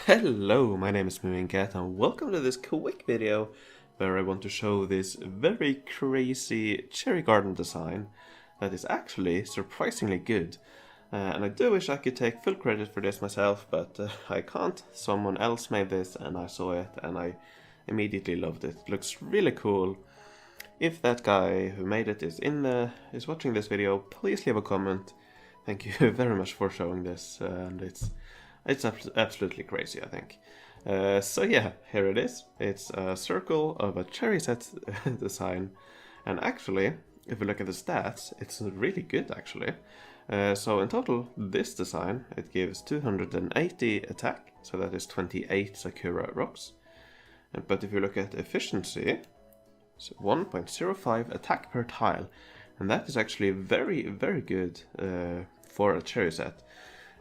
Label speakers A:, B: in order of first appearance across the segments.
A: Hello, my name is Cat, and welcome to this quick video where I want to show this very crazy cherry garden design that is actually surprisingly good. And I do wish I could take full credit for this myself, but I can't. Someone else made this and I saw it and I immediately loved it. It looks really cool. If that guy who made it is watching this video, please leave a comment. Thank you very much for showing this, and it's absolutely crazy, I think. So yeah, here it is. It's a circle of a cherry set design, and actually, if we look at the stats, it's really good actually. So in total, this design, it gives 280 attack, so that is 28 Sakura rocks. But if you look at efficiency, it's 1.05 attack per tile, and that is actually very, very good for a cherry set.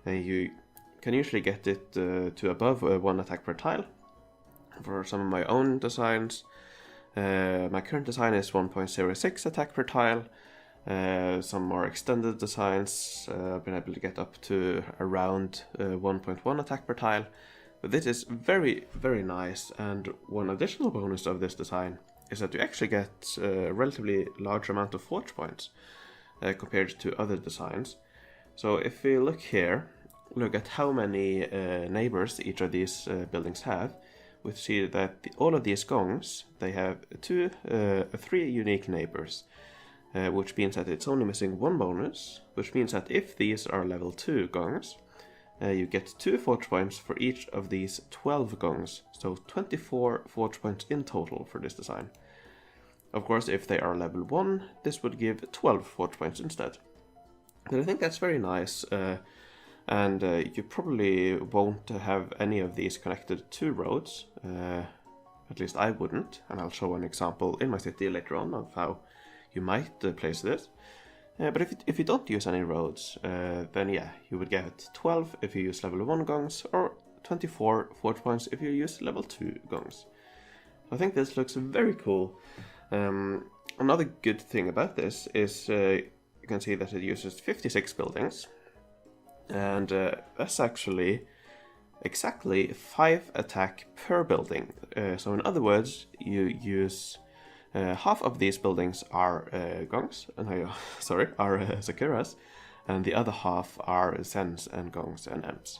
A: And you can usually get it to above 1 attack per tile. For some of my own designs, my current design is 1.06 attack per tile. Some more extended designs, I've been able to get up to around 1.1 attack per tile. But this is very, very nice, and one additional bonus of this design is that you actually get a relatively large amount of forge points compared to other designs. So if we look here, look at how many neighbors each of these buildings have, we see that all of these gongs, they have three unique neighbors, which means that it's only missing one bonus, which means that if these are level 2 gongs, you get 2 forge points for each of these 12 gongs, so 24 forge points in total for this design. Of course, if they are level 1, this would give 12 forge points instead. But I think that's very nice, and you probably won't have any of these connected to roads, at least I wouldn't, and I'll show an example in my city later on of how you might place this. But if you don't use any roads, then yeah, you would get 12 if you use level 1 gongs, or 24 forge points if you use level 2 gongs. I think this looks very cool. Another good thing about this is you can see that it uses 56 buildings, and that's actually exactly 5 attack per building. So in other words, you use half of these buildings are gongs, and are Sakuras, and the other half are Zens and gongs and Ems.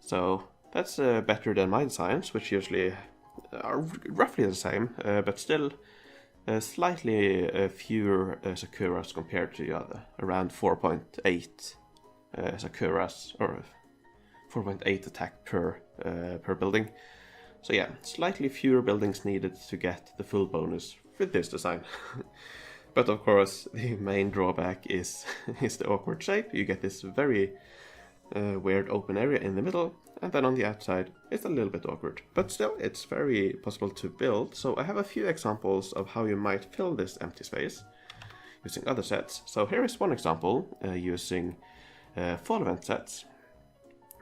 A: So that's better than my designs, which usually are roughly the same, but still slightly fewer Sakuras compared to the other, around 4.8 Sakuras, or 4.8 attack per building. So yeah, slightly fewer buildings needed to get the full bonus with this design. But of course, the main drawback is the awkward shape. You get this very weird open area in the middle, and then on the outside it's a little bit awkward. But still, it's very possible to build, so I have a few examples of how you might fill this empty space using other sets. So here is one example using fall event sets.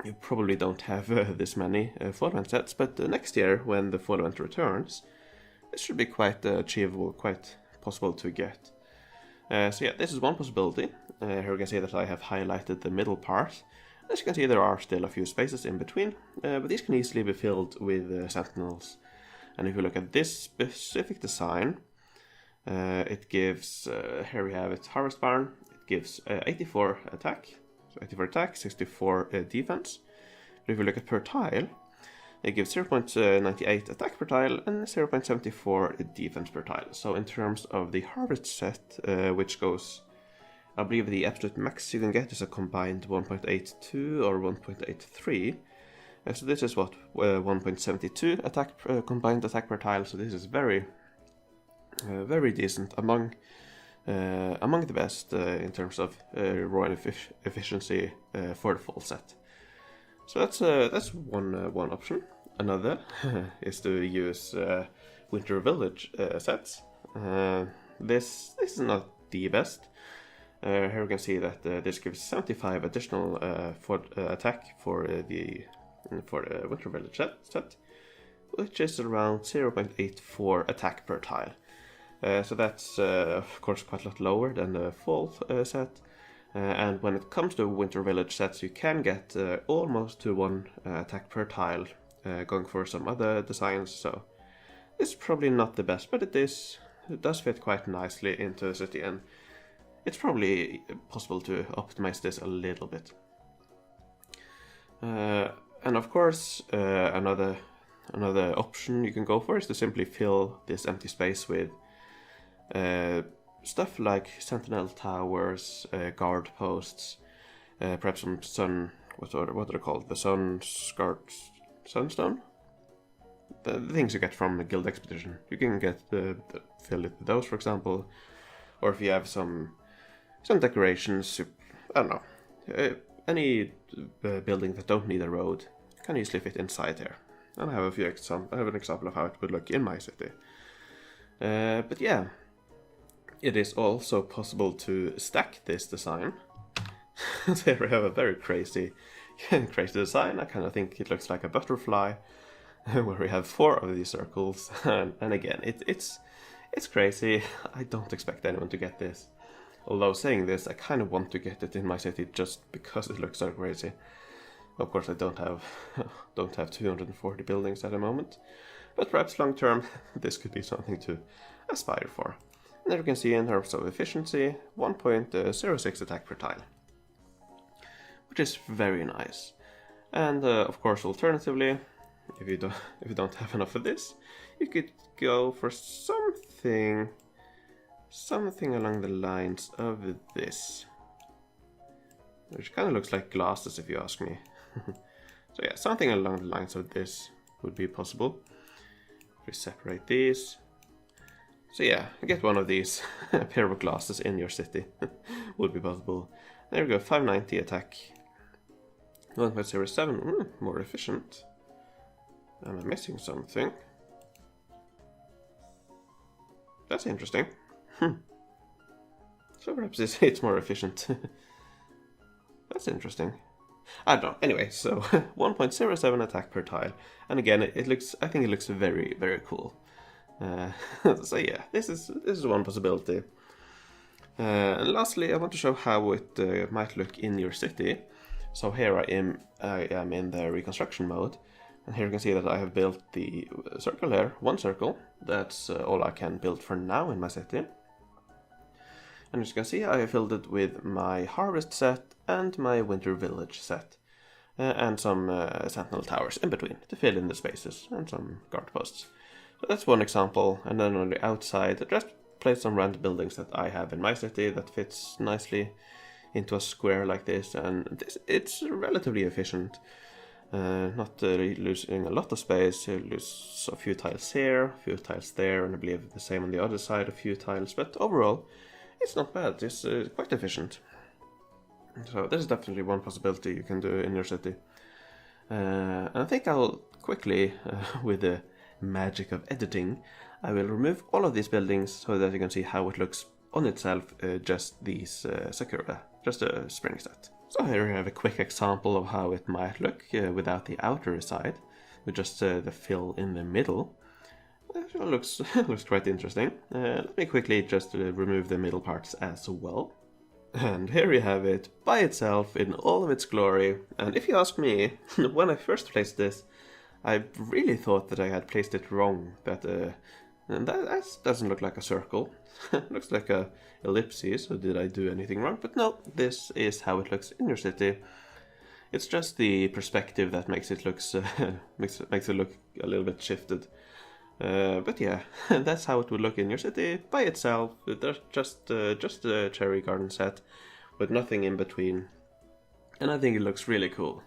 A: You probably don't have this many fall event sets, but next year when the fall event returns, this should be quite achievable, quite possible to get. So yeah, this is one possibility. Here we can see that I have highlighted the middle part. As you can see, there are still a few spaces in between, but these can easily be filled with sentinels. And if you look at this specific design, it gives, here we have it, Harvest Barn. It gives 84 attack, so 84 attack, 64 defense. But if you look at per tile, it gives 0.98 attack per tile and 0.74 defense per tile. So in terms of the harvest set, which goes, I believe the absolute max you can get is a combined 1.82 or 1.83. So this is what, 1.72 attack combined attack per tile. So this is very, very decent, among the best in terms of raw efficiency for the full set. So that's one option. Another is to use Winter Village sets. This is not the best. Here we can see that this gives 75 additional attack for the Winter Village set, which is around 0.84 attack per tile. So that's of course quite a lot lower than the fall set. And when it comes to Winter Village sets, you can get almost to 1 attack per tile going for some other designs, so it's probably not the best, but it does fit quite nicely into the city, and it's probably possible to optimize this a little bit. And of course, another option you can go for is to simply fill this empty space with stuff like sentinel towers, guard posts, perhaps some what are they called? The sunstone? The things you get from a guild expedition. You can get fill it with those, for example, or if you have some decorations, I don't know, any building that don't need a road can easily fit inside here. And I have an example of how it would look in my city. But yeah, it is also possible to stack this design. So here we have a very crazy design. I kind of think it looks like a butterfly, where we have 4 of these circles. And again, it's crazy. I don't expect anyone to get this. Although saying this, I kind of want to get it in my city just because it looks so crazy. Of course, I don't have 240 buildings at the moment, but perhaps long term this could be something to aspire for. And there you can see in terms of efficiency, 1.06 attack per tile, which is very nice. And of course, alternatively, if you don't have enough of this, you could go for something along the lines of this, which kind of looks like glasses if you ask me. So yeah, something along the lines of this would be possible. If we separate these, so yeah, get one of these a pair of glasses in your city would be possible. There we go, 590 attack, 1.07, more efficient. Am I missing something? That's interesting. So perhaps it's more efficient. That's interesting. I don't know. Anyway, so 1.07 attack per tile, and again, I think it looks very, very cool. So yeah, this is one possibility. And lastly, I want to show how it might look in your city. So here I am in the reconstruction mode, and here you can see that I have built the circle here, one circle. That's all I can build for now in my city. And as you can see, I have filled it with my harvest set and my winter village set, and some sentinel towers in between to fill in the spaces, and some guard posts. So that's one example. And then on the outside, I just placed some random buildings that I have in my city that fits nicely into a square like this, and it's relatively efficient. Not losing a lot of space. You lose a few tiles here, a few tiles there, and I believe the same on the other side, a few tiles, but overall it's not bad. It's quite efficient. So this is definitely one possibility you can do in your city. And I think I'll quickly, with the magic of editing, I will remove all of these buildings so that you can see how it looks on itself, just these Sakura, just a spring set. So here we have a quick example of how it might look without the outer side, with just the fill in the middle. It looks quite interesting. Let me quickly just remove the middle parts as well. And here you have it by itself in all of its glory. And if you ask me, when I first placed this, I really thought that I had placed it wrong. That doesn't look like a circle. It looks like a ellipsis. So did I do anything wrong? But no, this is how it looks in your city. It's just the perspective that makes it look makes it look a little bit shifted. But yeah, that's how it would look in your city by itself. There's just a cherry garden set with nothing in between, and I think it looks really cool.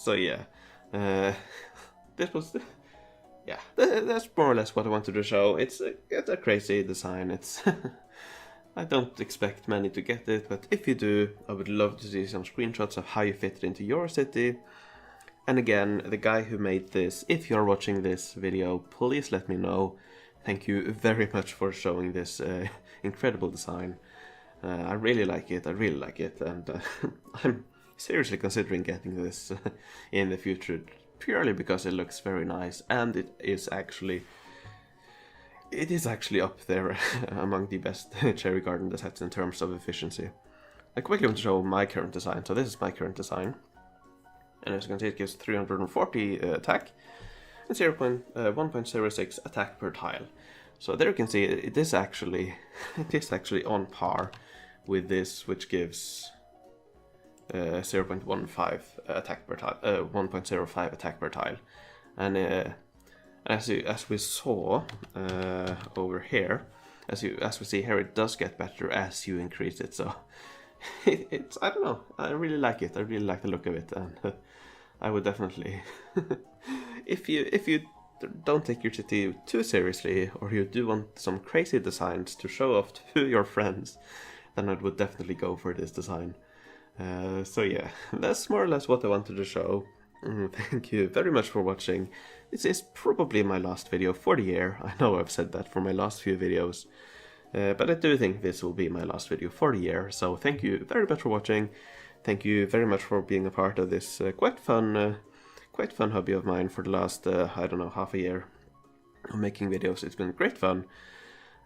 A: So yeah, that's more or less what I wanted to show. It's a crazy design. It's I don't expect many to get it, but if you do, I would love to see some screenshots of how you fit it into your city. And again, the guy who made this, if you're watching this video, please let me know. Thank you very much for showing this incredible design. I really like it, and I'm seriously considering getting this in the future, purely because it looks very nice, and it is actually up there among the best cherry garden sets in terms of efficiency. I quickly want to show my current design. So this is my current design. And as you can see, it gives 340 attack and 1.06 attack per tile. So there you can see it is actually on par with this, which gives 0.15 attack per tile, 1.05 attack per tile. And as we saw over here, as we see here, it does get better as you increase it. So it's I don't know, I really like it. I really like the look of it, and I would definitely if you don't take your city too seriously, or you do want some crazy designs to show off to your friends, then I would definitely go for this design. So yeah, that's more or less what I wanted to show. Thank you very much for watching. This is probably my last video for the year. I know I've said that for my last few videos, but I do think this will be my last video for the year. So thank you very much for watching. Thank you very much for being a part of this quite fun hobby of mine for the last, I don't know, half a year of making videos. It's been great fun.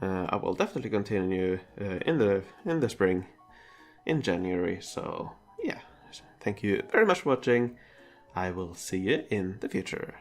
A: I will definitely continue in the spring, in January. So yeah, thank you very much for watching. I will see you in the future.